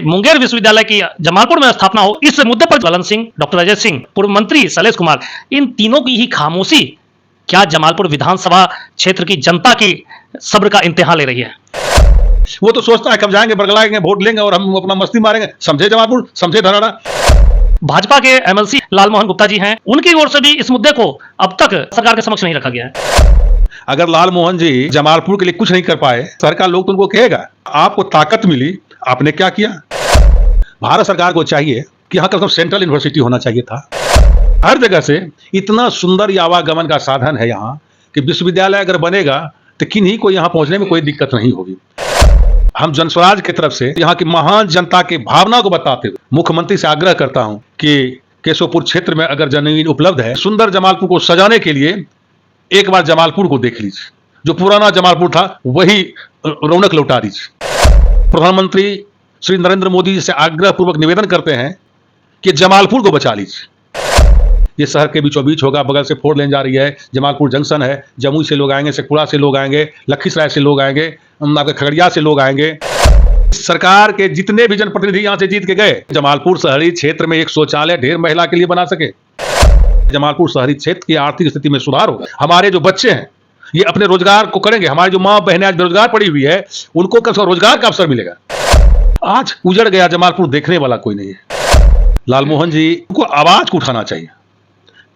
मुंगेर विश्वविद्यालय की जमालपुर में स्थापना हो, इस मुद्दे पर ललन सिंह, डॉक्टर अजय सिंह, पूर्व मंत्री शैलेश कुमार, इन तीनों की ही खामोशी क्या जमालपुर विधानसभा क्षेत्र की जनता की सब्र का इम्तिहान ले रही है? वो तो सोचता है कब जाएंगे, बरगलाएंगे, वोट लेंगे और हम अपना मस्ती मारेंगे। समझे जमालपुर, समझे धराड़ा। भाजपा के एमएलसी लालमोहन गुप्ता जी हैं, उनकी ओर से भी इस मुद्दे को अब तक सरकार के समक्ष नहीं रखा गया है। अगर लालमोहन जी जमालपुर के लिए कुछ नहीं कर पाए, सरकार लोग तो उनको कहेगा आपको ताकत मिली, आपने क्या किया। भारत सरकार को चाहिए कि यहाँ कम सेंट्रल यूनिवर्सिटी होना चाहिए था। हर जगह से इतना सुंदर आवागमन का साधन है यहाँ कि विश्वविद्यालय अगर बनेगा तो किन्हीं को यहाँ पहुंचने में कोई दिक्कत नहीं होगी। हम जनस्वराज की तरफ से यहाँ की महान जनता की भावना को बताते हुए मुख्यमंत्री से आग्रह करता हूँ कि केशवपुर क्षेत्र में अगर जमीन उपलब्ध है, सुंदर जमालपुर को सजाने के लिए एक बार जमालपुर को देख लीजिए। जो पुराना जमालपुर था वही रौनक लौटा दीजिए। प्रधानमंत्री श्री नरेंद्र मोदी जी से आग्रह पूर्वक निवेदन करते हैं कि जमालपुर को बचा लीजिए। ये शहर के बीचों बीच होगा, बगल से 4 लेन जा रही है, जमालपुर जंक्शन है, जमुई से लोग आएंगे, शेखपुरा से लोग आएंगे, लखीसराय से लोग आएंगे, आपके खगड़िया से लोग आएंगे। सरकार के जितने भी जनप्रतिनिधि यहाँ से जीत के गए, जमालपुर शहरी क्षेत्र में एक शौचालय ढेर महिला के लिए बना सके। जमालपुर शहरी क्षेत्र की आर्थिक स्थिति में सुधार होगा। हमारे जो बच्चे हैं ये अपने रोजगार को करेंगे। हमारी जो माँ बहनें आज बेरोजगार पड़ी हुई है, उनको कब रोजगार का अवसर मिलेगा। आज उजड़ गया जमालपुर, देखने वाला कोई नहीं है। लालमोहन जी को आवाज को उठाना चाहिए।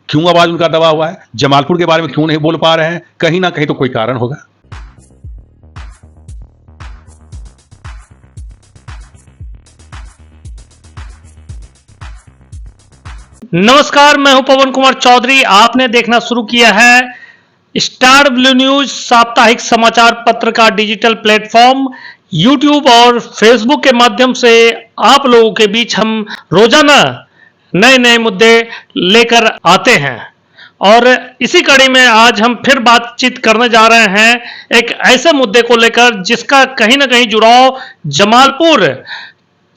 क्यों आवाज उनका दबा हुआ है? जमालपुर के बारे में क्यों नहीं बोल पा रहे हैं? कहीं ना कहीं तो कोई कारण होगा। नमस्कार, मैं हूं पवन कुमार चौधरी। आपने देखना शुरू किया है स्टार ब्लू न्यूज साप्ताहिक समाचार पत्र का डिजिटल प्लेटफॉर्म। यूट्यूब और फेसबुक के माध्यम से आप लोगों के बीच हम रोजाना नए नए मुद्दे लेकर आते हैं और इसी कड़ी में आज हम फिर बातचीत करने जा रहे हैं एक ऐसे मुद्दे को लेकर जिसका कहीं ना कहीं जुड़ाव जमालपुर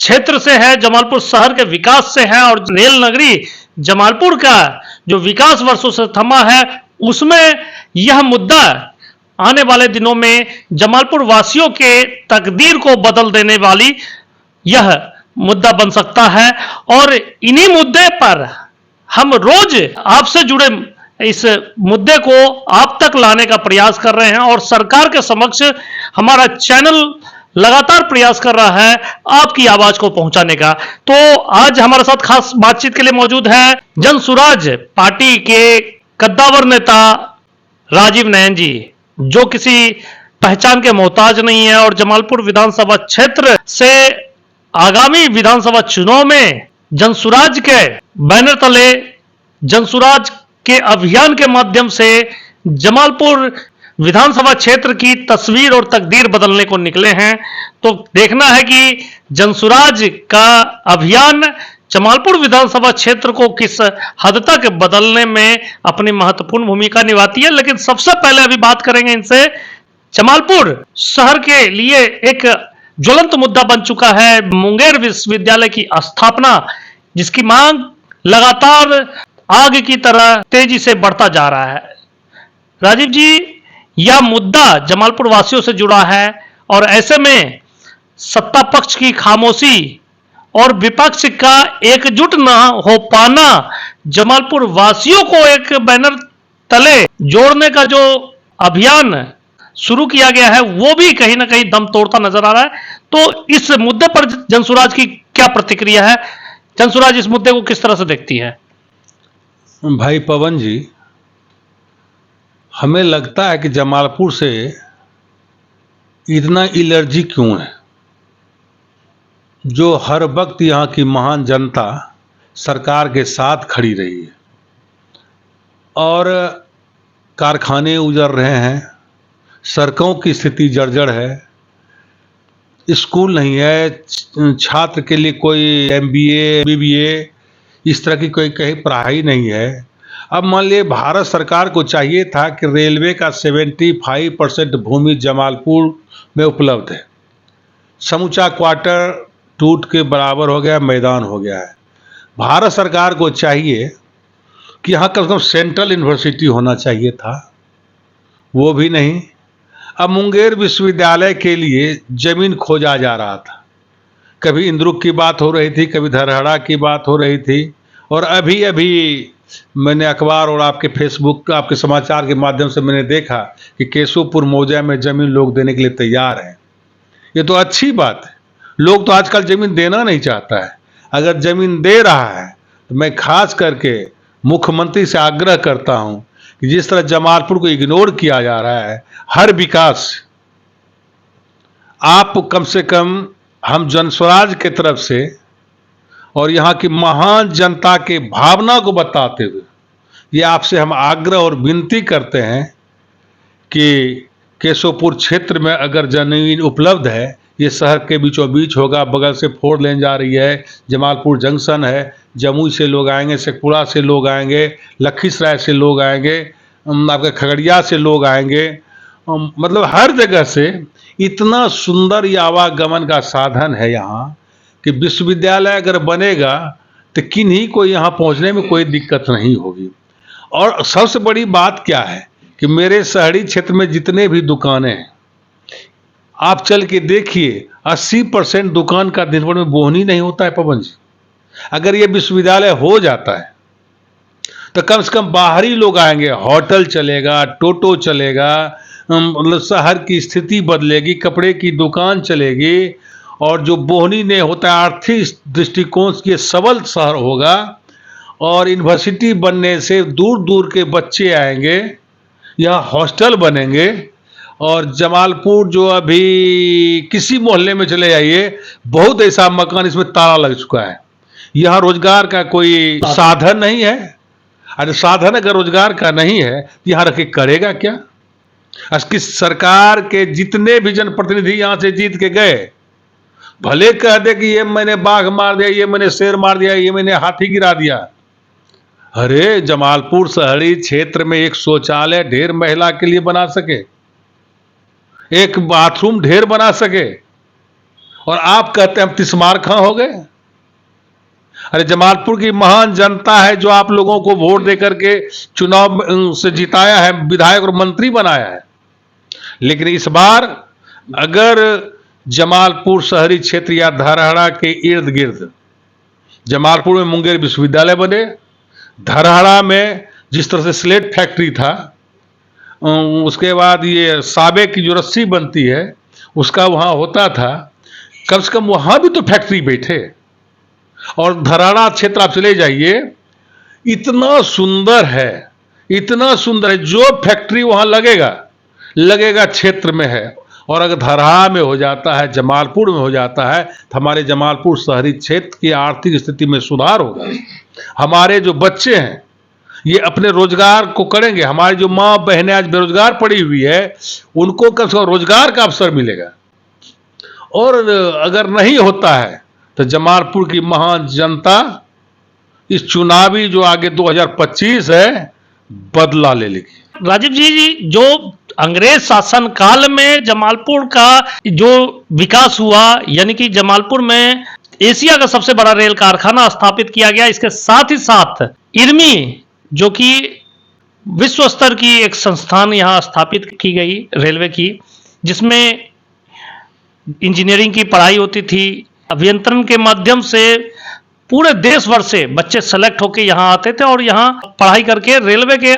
क्षेत्र से है, जमालपुर शहर के विकास से है और रेल नगरी जमालपुर का जो विकास वर्षों से थमा है, उसमें यह मुद्दा आने वाले दिनों में जमालपुर वासियों के तकदीर को बदल देने वाली यह मुद्दा बन सकता है। और इन्हीं मुद्दे पर हम रोज आपसे जुड़े इस मुद्दे को आप तक लाने का प्रयास कर रहे हैं और सरकार के समक्ष हमारा चैनल लगातार प्रयास कर रहा है आपकी आवाज को पहुंचाने का। तो आज हमारे साथ खास बातचीत के लिए मौजूद है जनसुराज पार्टी के कद्दावर नेता राजीव नयन जी, जो किसी पहचान के मोहताज नहीं है और जमालपुर विधानसभा क्षेत्र से आगामी विधानसभा चुनाव में जनसुराज के बैनर तले, जनसुराज के अभियान के माध्यम से जमालपुर विधानसभा क्षेत्र की तस्वीर और तकदीर बदलने को निकले हैं। तो देखना है कि जनसुराज का अभियान जमालपुर विधानसभा क्षेत्र को किस हद तक बदलने में अपनी महत्वपूर्ण भूमिका निभाती है। लेकिन सबसे पहले अभी बात करेंगे इनसे, जमालपुर शहर के लिए एक ज्वलंत मुद्दा बन चुका है मुंगेर विश्वविद्यालय की स्थापना, जिसकी मांग लगातार आग की तरह तेजी से बढ़ता जा रहा है। राजीव जी, यह मुद्दा जमालपुर वासियों से जुड़ा है और ऐसे में सत्ता पक्ष की खामोशी और विपक्ष का एकजुट न हो पाना, जमालपुर वासियों को एक बैनर तले जोड़ने का जो अभियान शुरू किया गया है वो भी कहीं ना कहीं दम तोड़ता नजर आ रहा है। तो इस मुद्दे पर जनसुराज की क्या प्रतिक्रिया है? जनसुराज इस मुद्दे को किस तरह से देखती है? भाई पवन जी, हमें लगता है कि जमालपुर से इतना एलर्जी क्यों है। जो हर वक्त यहाँ की महान जनता सरकार के साथ खड़ी रही है और कारखाने उजड़ रहे हैं, सड़कों की स्थिति जर्जर है, स्कूल नहीं है, छात्र के लिए कोई MBA BBA इस तरह की कोई कहीं पढ़ाई नहीं है। अब मान लीजिए भारत सरकार को चाहिए था कि रेलवे का 75% भूमि जमालपुर में उपलब्ध है। समूचा क्वार्टर टूट के बराबर हो गया, मैदान हो गया है। भारत सरकार को चाहिए कि यहाँ कम से कम सेंट्रल यूनिवर्सिटी होना चाहिए था, वो भी नहीं। अब मुंगेर विश्वविद्यालय के लिए जमीन खोजा जा रहा था। कभी इंद्रुक की बात हो रही थी, कभी धरहरा की बात हो रही थी, और अभी अभी मैंने अखबार और आपके फेसबुक, आपके समाचार के माध्यम से मैंने देखा कि केशवपुर मौजा में जमीन लोग देने के लिए तैयार हैं। ये तो अच्छी बात है। लोग तो आजकल जमीन देना नहीं चाहता है। अगर जमीन दे रहा है तो मैं खास करके मुख्यमंत्री से आग्रह करता हूं कि जिस तरह जमालपुर को इग्नोर किया जा रहा है हर विकास, आप कम से कम हम जनस्वराज की तरफ से और यहाँ की महान जनता के भावना को बताते हुए ये आपसे हम आग्रह और विनती करते हैं कि केशवपुर क्षेत्र में अगर जमीन उपलब्ध है, ये शहर के बीचों बीच होगा, बगल से 4 लेन जा रही है, जमालपुर जंक्शन है, जमुई से लोग आएंगे, शेखपुरा से लोग आएंगे, लखीसराय से लोग आएंगे, आपके खगड़िया से लोग आएंगे, मतलब हर जगह से इतना सुंदर ये आवागमन का साधन है यहाँ कि विश्वविद्यालय अगर बनेगा तो किन्हीं को यहाँ पहुँचने में कोई दिक्कत नहीं होगी। और सबसे बड़ी बात क्या है कि मेरे शहरी क्षेत्र में जितने भी दुकानें हैं, आप चल के देखिए 80% दुकान का दिन भर में बोहनी नहीं होता है पवन जी। अगर ये विश्वविद्यालय हो जाता है तो कम से कम बाहरी लोग आएंगे, होटल चलेगा, टोटो चलेगा, मतलब शहर की स्थिति बदलेगी, कपड़े की दुकान चलेगी, और जो बोहनी नहीं होता है आर्थिक दृष्टिकोण से सबल शहर होगा, और यूनिवर्सिटी बनने से दूर दूर के बच्चे आएंगे, यहाँ हॉस्टल बनेंगे। और जमालपुर जो अभी किसी मोहल्ले में चले जाइए, बहुत ऐसा मकान इसमें ताला लग चुका है। यहाँ रोजगार का कोई साधन नहीं है। अरे साधन अगर रोजगार का नहीं है तो यहाँ रख के करेगा क्या? इसकी सरकार के जितने भी जनप्रतिनिधि यहाँ से जीत के गए, भले कह दे कि ये मैंने बाघ मार दिया, ये मैंने शेर मार दिया, ये मैंने हाथी गिरा दिया। अरे जमालपुर शहरी क्षेत्र में एक शौचालय ढेर महिला के लिए बना सके, एक बाथरूम ढेर बना सके, और आप कहते हैं हम तिस्मार खां हो गए। अरे जमालपुर की महान जनता है जो आप लोगों को वोट देकर के चुनाव से जिताया है, विधायक और मंत्री बनाया है। लेकिन इस बार अगर जमालपुर शहरी क्षेत्र या धरहरा के इर्द गिर्द, जमालपुर में मुंगेर विश्वविद्यालय बने, धरहरा में जिस तरह से स्लेट फैक्ट्री था, उसके बाद ये साबे की जो रस्सी बनती है उसका वहाँ होता था, कम से कम वहाँ भी तो फैक्ट्री बैठे। और धरहरा क्षेत्र आप चले जाइए, इतना सुंदर है, इतना सुंदर है, जो फैक्ट्री वहाँ लगेगा क्षेत्र में है। और अगर धरहरा में हो जाता है, जमालपुर में हो जाता है, तो हमारे जमालपुर शहरी क्षेत्र की आर्थिक स्थिति में सुधार होगा। हमारे जो बच्चे हैं ये अपने रोजगार को करेंगे। हमारी जो माँ बहनें आज बेरोजगार पड़ी हुई है, उनको कम से कम रोजगार का अवसर मिलेगा। और अगर नहीं होता है तो जमालपुर की महान जनता इस चुनावी जो आगे 2025 है बदला ले लेगी। राजीव जी, जो अंग्रेज शासन काल में जमालपुर का जो विकास हुआ, यानी कि जमालपुर में एशिया का सबसे बड़ा रेल कारखाना स्थापित किया गया। इसके साथ ही साथ इरमी, जो कि विश्व स्तर की एक संस्थान यहाँ स्थापित की गई रेलवे की, जिसमें इंजीनियरिंग की पढ़ाई होती थी। अभियंत्रण के माध्यम से पूरे देश भर से बच्चे सेलेक्ट होकर यहाँ आते थे और यहाँ पढ़ाई करके रेलवे के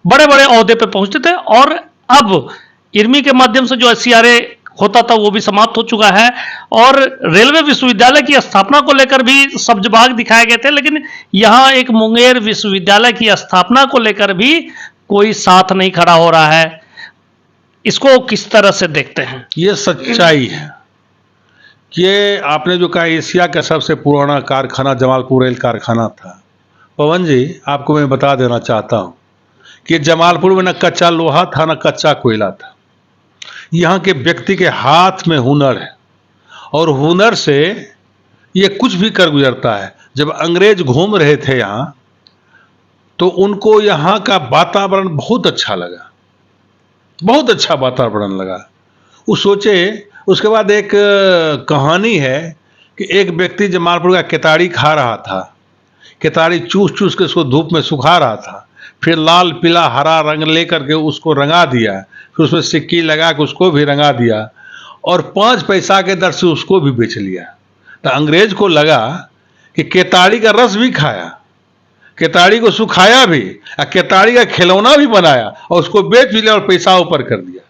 बड़े बड़े ओहदे पे पहुंचते थे। और अब इरमी के माध्यम से जो SCRA होता था वो भी समाप्त हो चुका है, और रेलवे विश्वविद्यालय की स्थापना को लेकर भी सब जवाब दिखाए गए थे। लेकिन यहाँ एक मुंगेर विश्वविद्यालय की स्थापना को लेकर भी कोई साथ नहीं खड़ा हो रहा है। इसको किस तरह से देखते हैं? ये सच्चाई है कि आपने जो कहा एशिया का सबसे पुराना कारखाना जमालपुर रेल कारखाना था। पवन जी, आपको मैं बता देना चाहता हूँ कि जमालपुर में न कच्चा लोहा था न कच्चा कोयला था। यहाँ के व्यक्ति के हाथ में हुनर है, और हुनर से ये कुछ भी कर गुजरता है। जब अंग्रेज घूम रहे थे यहाँ, तो उनको यहाँ का वातावरण बहुत अच्छा लगा, बहुत अच्छा वातावरण लगा। वो सोचे, उसके बाद एक कहानी है कि एक व्यक्ति जमालपुर का केताड़ी खा रहा था, केताड़ी चूस चूस के उसको धूप में सुखा रहा था, फिर लाल पीला हरा रंग लेकर के उसको रंगा दिया, फिर उसमें सिक्की लगा के उसको भी रंगा दिया, और 5 पैसा के दर से उसको भी बेच लिया। तो अंग्रेज को लगा कि केताड़ी का रस भी खाया, केताड़ी को सुखाया भी और केताड़ी का खिलौना भी बनाया और उसको बेच भी लिया और पैसा ऊपर कर दिया।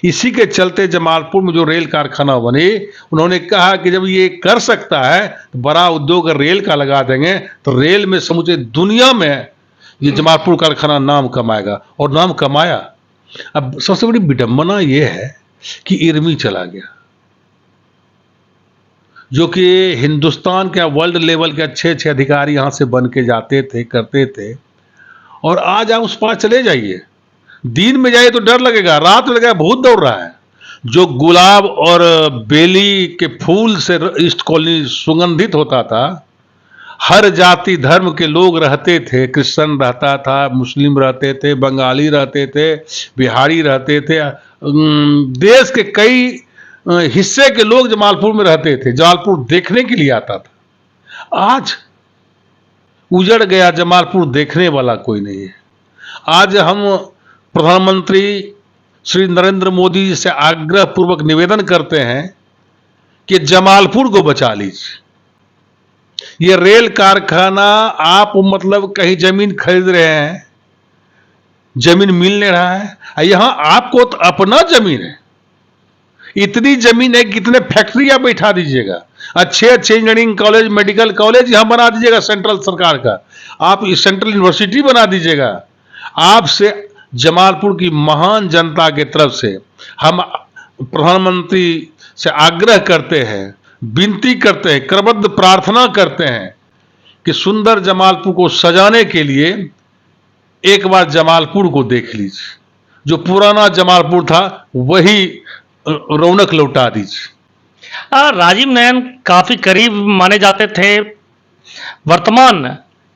इसी के चलते जमालपुर में जो रेल कारखाना बने, उन्होंने कहा कि जब ये कर सकता है तो बड़ा उद्योग रेल का लगा देंगे, तो रेल में समूचे दुनिया में ये जमालपुर कारखाना नाम कमाएगा, और नाम कमाया। अब सबसे बड़ी विडंबना ये है कि इरमी चला गया, जो कि हिंदुस्तान के वर्ल्ड लेवल के अच्छे अच्छे अधिकारी यहाँ से बन के जाते थे, करते थे, और आज आप उस पार चले जाइए, दिन में जाइए तो डर लगेगा, रात में लगेगा भूत दौड़ रहा है। जो गुलाब और बेली के फूल से ईस्ट कॉलोनी सुगंधित होता था, हर जाति धर्म के लोग रहते थे, क्रिश्चियन रहता था, मुस्लिम रहते थे, बंगाली रहते थे, बिहारी रहते थे, देश के कई हिस्से के लोग जमालपुर में रहते थे, जमालपुर देखने के लिए आता था। आज उजड़ गया, जमालपुर देखने वाला कोई नहीं है। आज हम प्रधानमंत्री श्री नरेंद्र मोदी जी से आग्रह पूर्वक निवेदन करते हैं कि जमालपुर को बचा लीजिए। ये रेल कारखाना आप मतलब कहीं जमीन खरीद रहे हैं, जमीन मिल नहीं रहा है, यहां आपको तो अपना जमीन है, इतनी जमीन है, कितने फैक्ट्रियां बैठा दीजिएगा, अच्छे अच्छे इंजीनियरिंग कॉलेज, मेडिकल कॉलेज यहां बना दीजिएगा सेंट्रल सरकार का, आप सेंट्रल यूनिवर्सिटी बना दीजिएगा। आपसे जमालपुर की महान जनता के तरफ से हम प्रधानमंत्री से आग्रह करते हैं, विनती करते हैं, करबद्ध प्रार्थना करते हैं कि सुंदर जमालपुर को सजाने के लिए एक बार जमालपुर को देख लीजिए, जो पुराना जमालपुर था वही रौनक लौटा दीजिए। राजीव नयन काफी करीब माने जाते थे वर्तमान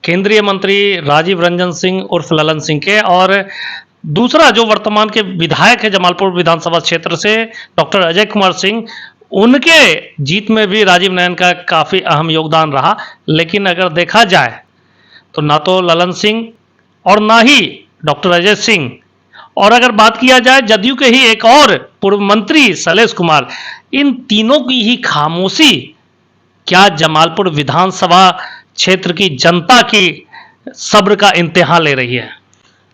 केंद्रीय मंत्री राजीव रंजन सिंह उर्फ ललन सिंह के, और दूसरा जो वर्तमान के विधायक है जमालपुर विधानसभा क्षेत्र से डॉक्टर अजय कुमार सिंह, उनके जीत में भी राजीव नयन का काफ़ी अहम योगदान रहा। लेकिन अगर देखा जाए तो ना तो ललन सिंह और ना ही डॉक्टर अजय सिंह, और अगर बात किया जाए जदयू के ही एक और पूर्व मंत्री शैलेश कुमार, इन तीनों की ही खामोशी क्या जमालपुर विधानसभा क्षेत्र की जनता की सब्र का इम्तिहान ले रही है?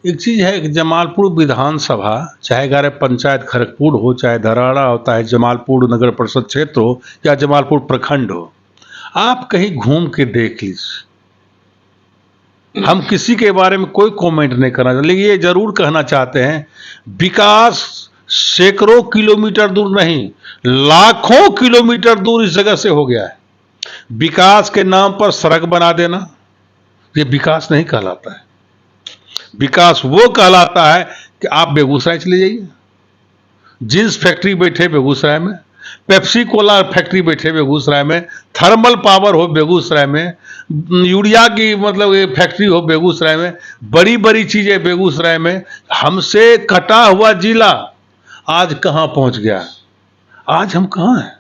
एक चीज है कि जमालपुर विधानसभा, चाहे ग्यारह पंचायत खड़गपुर हो, चाहे धराड़ा होता है, जमालपुर नगर परिषद क्षेत्र हो या जमालपुर प्रखंड हो, आप कहीं घूम के देख लीजिए। हम किसी के बारे में कोई कमेंट नहीं करना चाहते, लेकिन ये जरूर कहना चाहते हैं, विकास सैकड़ों किलोमीटर दूर नहीं, लाखों किलोमीटर दूर इस जगह से हो गया है। विकास के नाम पर सड़क बना देना ये विकास नहीं कहलाता है। विकास वो कहलाता है कि आप बेगूसराय चले जाइए, जींस फैक्ट्री बैठे बेगूसराय में, पेप्सी कोला फैक्ट्री बैठे बेगूसराय में, थर्मल पावर हो बेगूसराय में, यूरिया की मतलब ये फैक्ट्री हो बेगूसराय में, बड़ी बड़ी चीजें बेगूसराय में। हमसे कटा हुआ जिला आज कहां पहुंच गया, आज हम कहां हैं?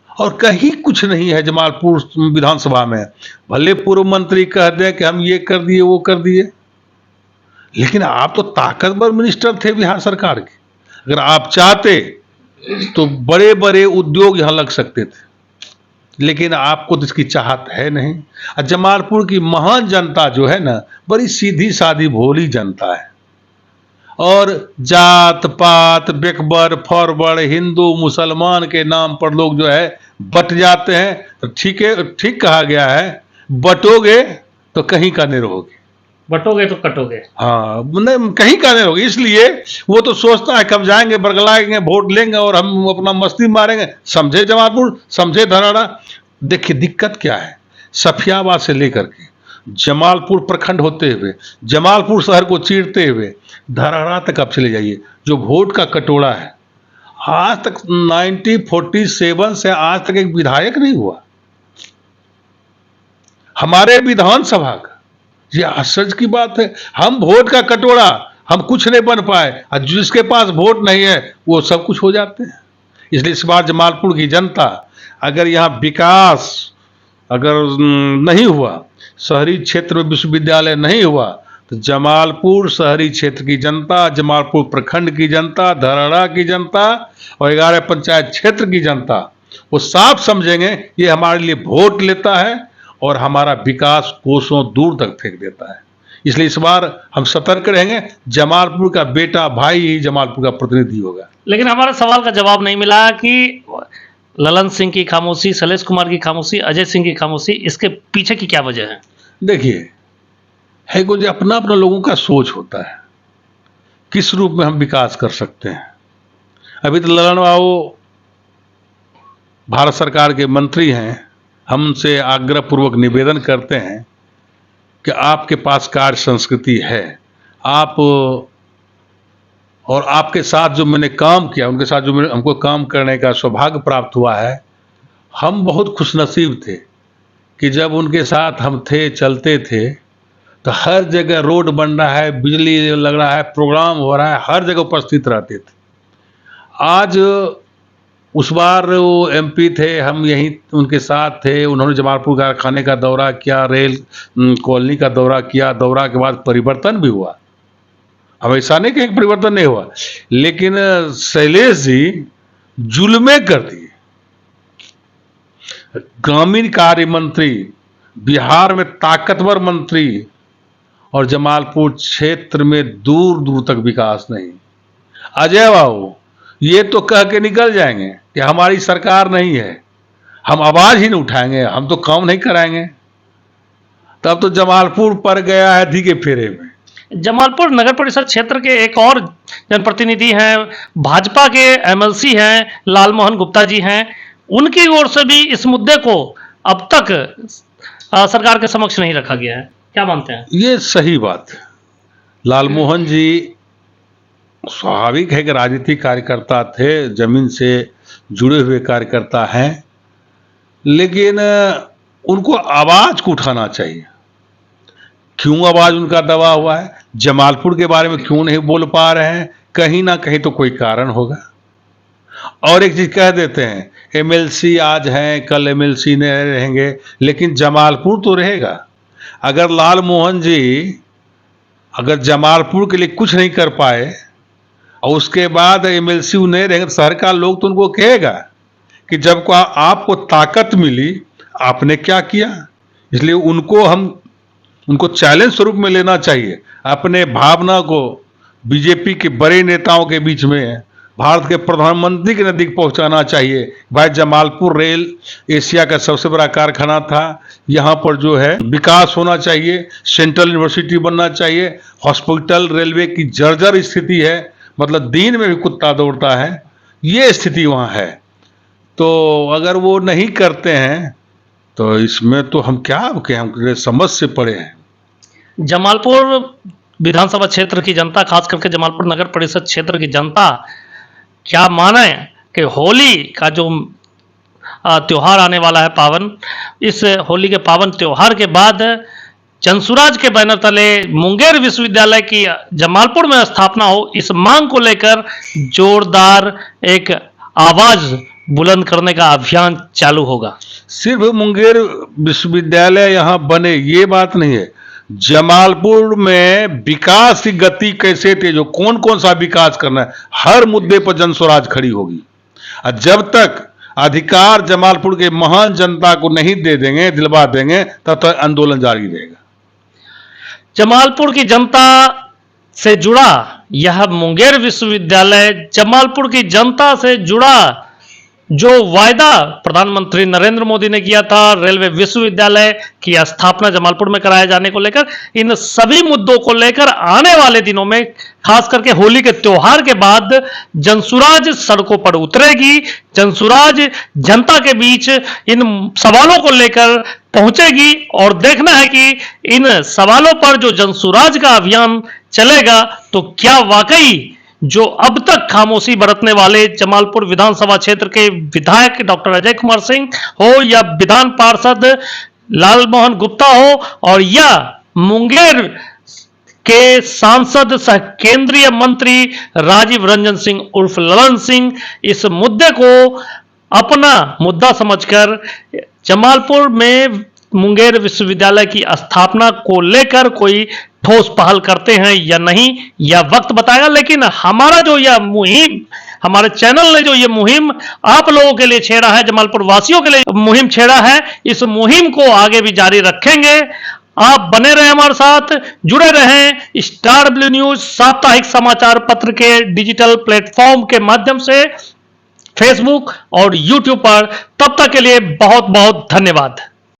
और कहीं कुछ नहीं है जमालपुर विधानसभा में। भले पूर्व मंत्री कह दें कि हम ये कर दिए वो कर दिए, लेकिन आप तो ताकतवर मिनिस्टर थे बिहार सरकार के। अगर आप चाहते तो बड़े बड़े उद्योग यहां लग सकते थे, लेकिन आपको तो इसकी चाहत है नहीं। और जमालपुर की महान जनता जो है ना, बड़ी सीधी सादी भोली जनता है, और जात पात बेकबर फॉरवर्ड हिंदू मुसलमान के नाम पर लोग जो है बट जाते हैं। तो ठीक है, ठीक कहा गया है, बटोगे तो कहीं का नहीं रहोगे, बटोगे तो कटोगे। हाँ, कहीं का नहीं रहोगे। इसलिए वो तो सोचता है कब जाएंगे, बरगलाएंगे, वोट लेंगे और हम अपना मस्ती मारेंगे। समझे जमालपुर, समझे धराड़ा। देखिए दिक्कत क्या है, सफियाबाद से लेकर के जमालपुर प्रखंड होते हुए, जमालपुर शहर को चीरते हुए धराड़ा तक आप चले जाइए, जो वोट का कटोरा है, आज तक 1947 से आज तक एक विधायक नहीं हुआ हमारे विधानसभा का। ये आश्चर्य की बात है। हम वोट का कटोरा, हम कुछ नहीं बन पाए, और जिसके पास वोट नहीं है वो सब कुछ हो जाते हैं। इसलिए इस बार जमालपुर की जनता, अगर यहाँ विकास अगर नहीं हुआ, शहरी क्षेत्र में विश्वविद्यालय नहीं हुआ, तो जमालपुर शहरी क्षेत्र की जनता, जमालपुर प्रखंड की जनता, धराड़ा की जनता और 11 पंचायत क्षेत्र की जनता वो साफ समझेंगे ये हमारे लिए वोट लेता है और हमारा विकास कोसों दूर तक फेंक देता है। इसलिए इस बार हम सतर्क रहेंगे। जमालपुर का बेटा भाई ही जमालपुर का प्रतिनिधि होगा। लेकिन हमारे सवाल का जवाब नहीं मिला कि ललन सिंह की खामोशी, शैलेश कुमार की खामोशी, अजय सिंह की खामोशी, इसके पीछे की क्या वजह है? देखिए, है कुछ अपना अपना लोगों का सोच होता है किस रूप में हम विकास कर सकते हैं। अभी तो ललन बाबू भारत सरकार के मंत्री हैं, हम उनसे आग्रहपूर्वक निवेदन करते हैं कि आपके पास कार्य संस्कृति है, आप और आपके साथ जो मैंने काम किया, उनके साथ जो हमको काम करने का सौभाग्य प्राप्त हुआ है, हम बहुत खुशनसीब थे कि जब उनके साथ हम थे, चलते थे, तो हर जगह रोड बन रहा है, बिजली लग रहा है, प्रोग्राम हो रहा है, हर जगह उपस्थित रहते थे। आज उस बार वो एमपी थे, हम यहीं उनके साथ थे, उन्होंने जमालपुर कारखाने का दौरा किया, रेल कॉलोनी का दौरा किया, दौरा के बाद परिवर्तन भी हुआ। अब ऐसा नहीं कि परिवर्तन नहीं हुआ, लेकिन शैलेश जी जुल्मे कर दिए। ग्रामीण कार्य मंत्री, बिहार में ताकतवर मंत्री, और जमालपुर क्षेत्र में दूर दूर तक विकास नहीं। अजय बाबू ये तो कह के निकल जाएंगे कि हमारी सरकार नहीं है, हम आवाज ही नहीं उठाएंगे, हम तो काम नहीं कराएंगे। तब तो जमालपुर पड़ गया है धी के फेरे में। जमालपुर नगर परिषद क्षेत्र के एक और जनप्रतिनिधि हैं, भाजपा के एमएलसी हैं, लालमोहन गुप्ता जी हैं, उनकी ओर से भी इस मुद्दे को अब तक सरकार के समक्ष नहीं रखा गया है। क्या मानते हैं? ये सही बात है। लालमोहन जी स्वाभाविक है कि राजनीतिक कार्यकर्ता थे, जमीन से जुड़े हुए कार्यकर्ता हैं, लेकिन उनको आवाज को उठाना चाहिए। क्यों आवाज उनका दबा हुआ है? जमालपुर के बारे में क्यों नहीं बोल पा रहे हैं? कहीं ना कहीं तो कोई कारण होगा। और एक चीज कह देते हैं, एमएलसी आज हैं, कल एमएलसी नहीं रहेंगे, लेकिन जमालपुर तो रहेगा। अगर लालमोहन जी अगर जमालपुर के लिए कुछ नहीं कर पाए और उसके बाद एमएलसी नहीं रहेंगे, तो शहर का लोग तो उनको कहेगा कि जब को आपको ताकत मिली आपने क्या किया। इसलिए उनको चैलेंज स्वरूप में लेना चाहिए, अपने भावना को बीजेपी के बड़े नेताओं के बीच में, भारत के प्रधानमंत्री के नजदीक पहुंचाना चाहिए। भाई जमालपुर रेल एशिया का सबसे बड़ा कारखाना था, यहाँ पर जो है विकास होना चाहिए, सेंट्रल यूनिवर्सिटी बनना चाहिए, हॉस्पिटल, रेलवे की जर्जर स्थिति है, मतलब दिन में भी कुत्ता दौड़ता है, ये स्थिति वहाँ है। तो अगर वो नहीं करते हैं तो इसमें तो हम क्या कहें, हम समझ से पड़े हैं। जमालपुर विधानसभा क्षेत्र की जनता, खास करके जमालपुर नगर परिषद क्षेत्र की जनता क्या माने कि होली का जो त्योहार आने वाला है पावन, इस होली के पावन त्योहार के बाद जनसुराज के बैनर तले मुंगेर विश्वविद्यालय की जमालपुर में स्थापना हो, इस मांग को लेकर जोरदार एक आवाज बुलंद करने का अभियान चालू होगा। सिर्फ मुंगेर विश्वविद्यालय यहाँ बने ये बात नहीं है, जमालपुर में विकास की गति कैसे तेज हो, कौन कौन सा विकास करना है, हर मुद्दे पर जनस्वराज खड़ी होगी। और जब तक अधिकार जमालपुर के महान जनता को नहीं दे देंगे, दिलवा देंगे, तब तक आंदोलन जारी रहेगा। जमालपुर की जनता से जुड़ा यह मुंगेर विश्वविद्यालय, जमालपुर की जनता से जुड़ा जो वायदा प्रधानमंत्री नरेंद्र मोदी ने किया था रेलवे विश्वविद्यालय की स्थापना जमालपुर में कराए जाने को लेकर, इन सभी मुद्दों को लेकर आने वाले दिनों में, खास करके होली के त्योहार के बाद, जनसुराज सड़कों पर उतरेगी। जनसुराज जनता के बीच इन सवालों को लेकर पहुंचेगी और देखना है कि इन सवालों पर जो जनसुराज का अभियान चलेगा तो क्या वाकई जो अब तक खामोशी बरतने वाले जमालपुर विधानसभा क्षेत्र के विधायक डॉक्टर अजय कुमार सिंह हो, या विधान पार्षद लालमोहन गुप्ता हो, और या मुंगेर के सांसद सह केंद्रीय मंत्री राजीव रंजन सिंह उर्फ ललन सिंह, इस मुद्दे को अपना मुद्दा समझकर जमालपुर में मुंगेर विश्वविद्यालय की स्थापना को लेकर कोई ठोस पहल करते हैं या नहीं, यह वक्त बताएगा। लेकिन हमारा जो यह मुहिम, हमारे चैनल ने जो ये मुहिम आप लोगों के लिए छेड़ा है, जमालपुर वासियों के लिए मुहिम छेड़ा है, इस मुहिम को आगे भी जारी रखेंगे। आप बने रहें हमारे साथ, जुड़े रहें स्टार डब्ल्यू न्यूज साप्ताहिक समाचार पत्र के डिजिटल प्लेटफॉर्म के माध्यम से, फेसबुक और यूट्यूब पर। तब तक के लिए बहुत बहुत धन्यवाद।